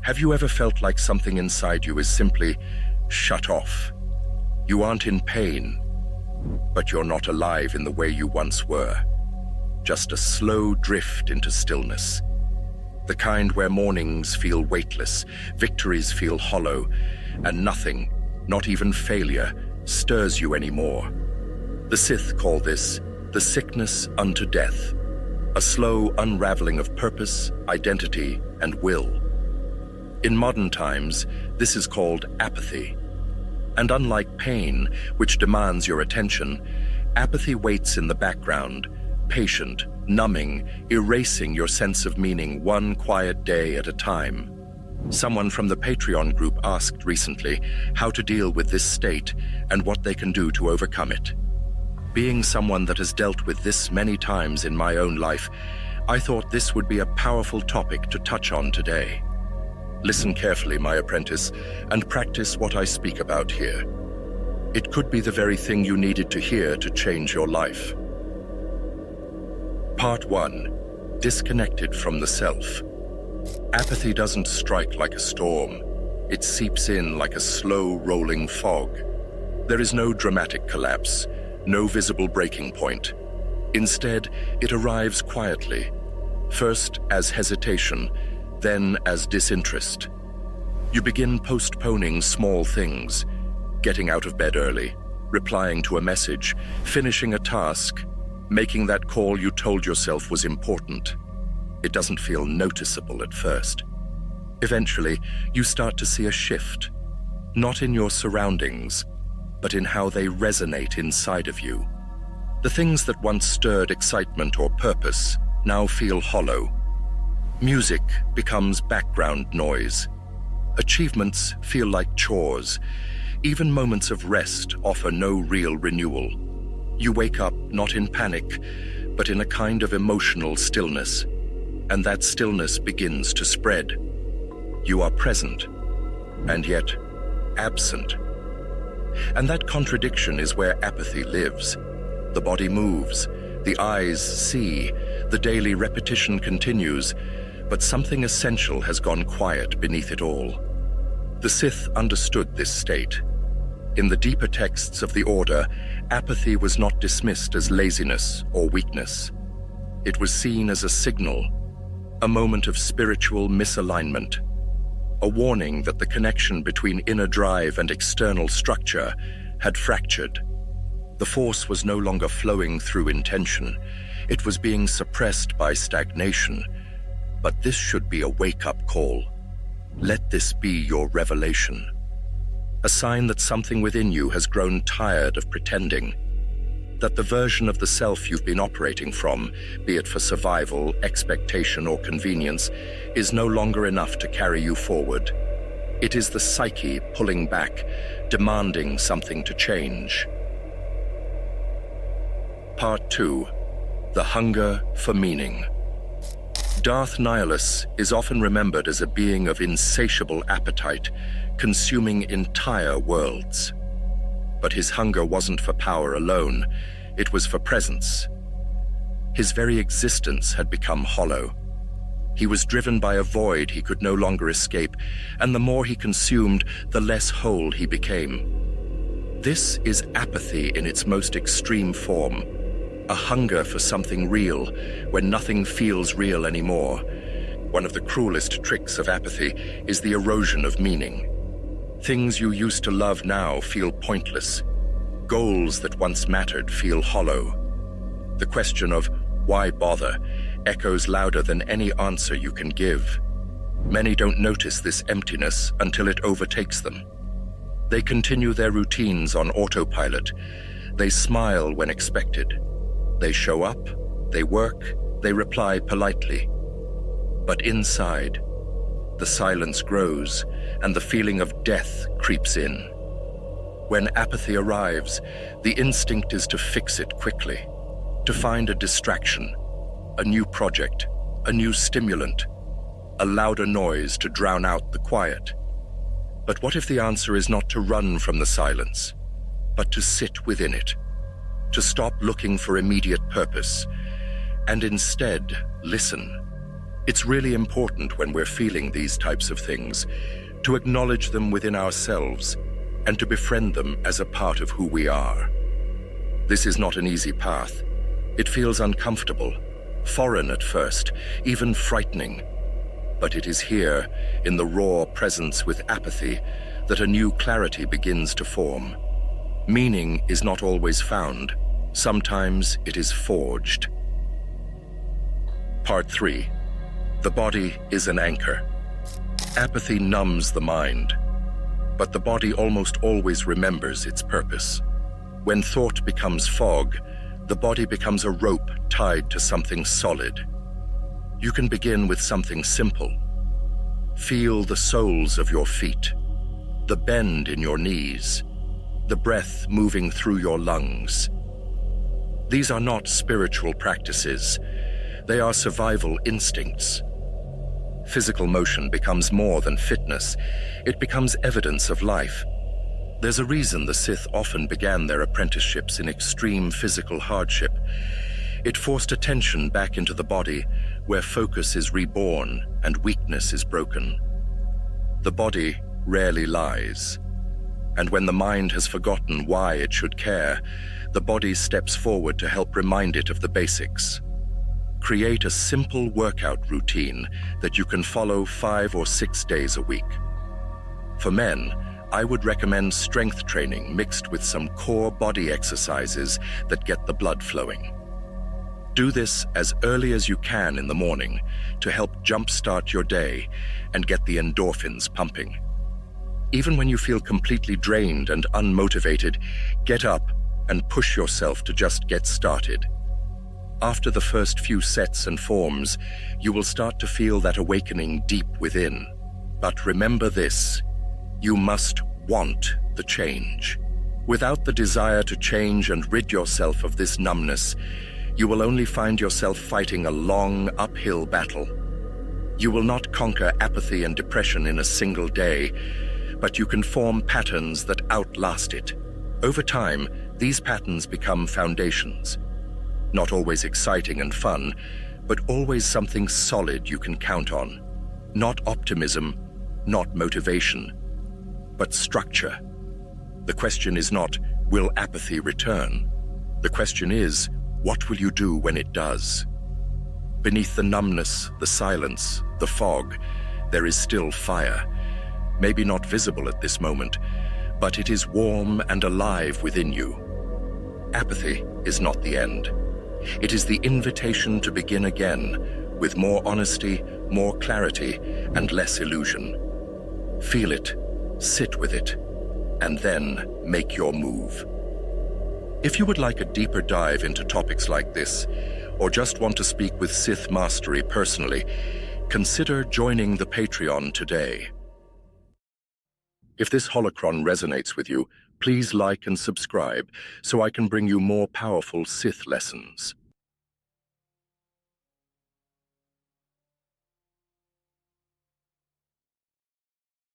Have you ever felt like something inside you is simply shut off? You aren't in pain, but you're not alive in the way you once were. Just a slow drift into stillness. The kind where mornings feel weightless, victories feel hollow, and nothing, not even failure, stirs you anymore. The Sith call this the sickness unto death, a slow unraveling of purpose, identity, and will. In modern times, this is called apathy. And unlike pain, which demands your attention, apathy waits in the background, patient, numbing, erasing your sense of meaning one quiet day at a time. Someone from the Patreon group asked recently how to deal with this state and what they can do to overcome it. Being someone that has dealt with this many times in my own life, I thought this would be a powerful topic to touch on today. Listen carefully, my apprentice, and practice what I speak about here. It could be the very thing you needed to hear to change your life. Part 1. Disconnected from the self. Apathy doesn't strike like a storm. It seeps in like a slow rolling fog. There is no dramatic collapse, no visible breaking point. Instead, it arrives quietly, first as hesitation, then as disinterest. You begin postponing small things, getting out of bed early, replying to a message, finishing a task, making that call you told yourself was important. It doesn't feel noticeable at first. Eventually, you start to see a shift, not in your surroundings, but in how they resonate inside of you. The things that once stirred excitement or purpose now feel hollow. Music becomes background noise. Achievements feel like chores. Even moments of rest offer no real renewal. You wake up not in panic, but in a kind of emotional stillness, and that stillness begins to spread. You are present, and yet absent. And that contradiction is where apathy lives. The body moves, the eyes see, the daily repetition continues, but something essential has gone quiet beneath it all. The Sith understood this state. In the deeper texts of the Order, apathy was not dismissed as laziness or weakness. It was seen as a signal, a moment of spiritual misalignment, a warning that the connection between inner drive and external structure had fractured. The force was no longer flowing through intention. It was being suppressed by stagnation. But this should be a wake-up call. Let this be your revelation. A sign that something within you has grown tired of pretending. That the version of the self you've been operating from, be it for survival, expectation, or convenience, is no longer enough to carry you forward. It is the psyche pulling back, demanding something to change. Part 2. The Hunger for Meaning. Darth Nihilus is often remembered as a being of insatiable appetite, consuming entire worlds. But his hunger wasn't for power alone, it was for presence. His very existence had become hollow. He was driven by a void he could no longer escape, and the more he consumed, the less whole he became. This is apathy in its most extreme form. A hunger for something real, when nothing feels real anymore. One of the cruelest tricks of apathy is the erosion of meaning. Things you used to love now feel pointless. Goals that once mattered feel hollow. The question of why bother echoes louder than any answer you can give. Many don't notice this emptiness until it overtakes them. They continue their routines on autopilot. They smile when expected. They show up, they work, they reply politely. But inside, the silence grows and the feeling of death creeps in. When apathy arrives, the instinct is to fix it quickly, to find a distraction, a new project, a new stimulant, a louder noise to drown out the quiet. But what if the answer is not to run from the silence, but to sit within it? To stop looking for immediate purpose, and instead listen. It's really important when we're feeling these types of things to acknowledge them within ourselves and to befriend them as a part of who we are. This is not an easy path. It feels uncomfortable, foreign at first, even frightening. But it is here, in the raw presence with apathy, that a new clarity begins to form. Meaning is not always found. Sometimes it is forged. Part 3. The body is an anchor. Apathy numbs the mind, but the body almost always remembers its purpose. When thought becomes fog, the body becomes a rope tied to something solid. You can begin with something simple. Feel the soles of your feet, the bend in your knees, the breath moving through your lungs. These are not spiritual practices. They are survival instincts. Physical motion becomes more than fitness. It becomes evidence of life. There's a reason the Sith often began their apprenticeships in extreme physical hardship. It forced attention back into the body, where focus is reborn and weakness is broken. The body rarely lies. And when the mind has forgotten why it should care, the body steps forward to help remind it of the basics. Create a simple workout routine that you can follow 5 or 6 days a week. For men, I would recommend strength training mixed with some core body exercises that get the blood flowing. Do this as early as you can in the morning to help jumpstart your day and get the endorphins pumping. Even when you feel completely drained and unmotivated, get up and push yourself to just get started. After the first few sets and forms, you will start to feel that awakening deep within. But remember this, you must want the change. Without the desire to change and rid yourself of this numbness, you will only find yourself fighting a long uphill battle. You will not conquer apathy and depression in a single day, but you can form patterns that outlast it. Over time, these patterns become foundations. Not always exciting and fun, but always something solid you can count on. Not optimism, not motivation, but structure. The question is not, will apathy return? The question is, what will you do when it does? Beneath the numbness, the silence, the fog, there is still fire. Maybe not visible at this moment, but it is warm and alive within you. Apathy is not the end. It is the invitation to begin again, with more honesty, more clarity, and less illusion. Feel it, sit with it, and then make your move. If you would like a deeper dive into topics like this, or just want to speak with Sith Mastery personally, consider joining the Patreon today. If this holocron resonates with you, please like and subscribe so I can bring you more powerful Sith lessons.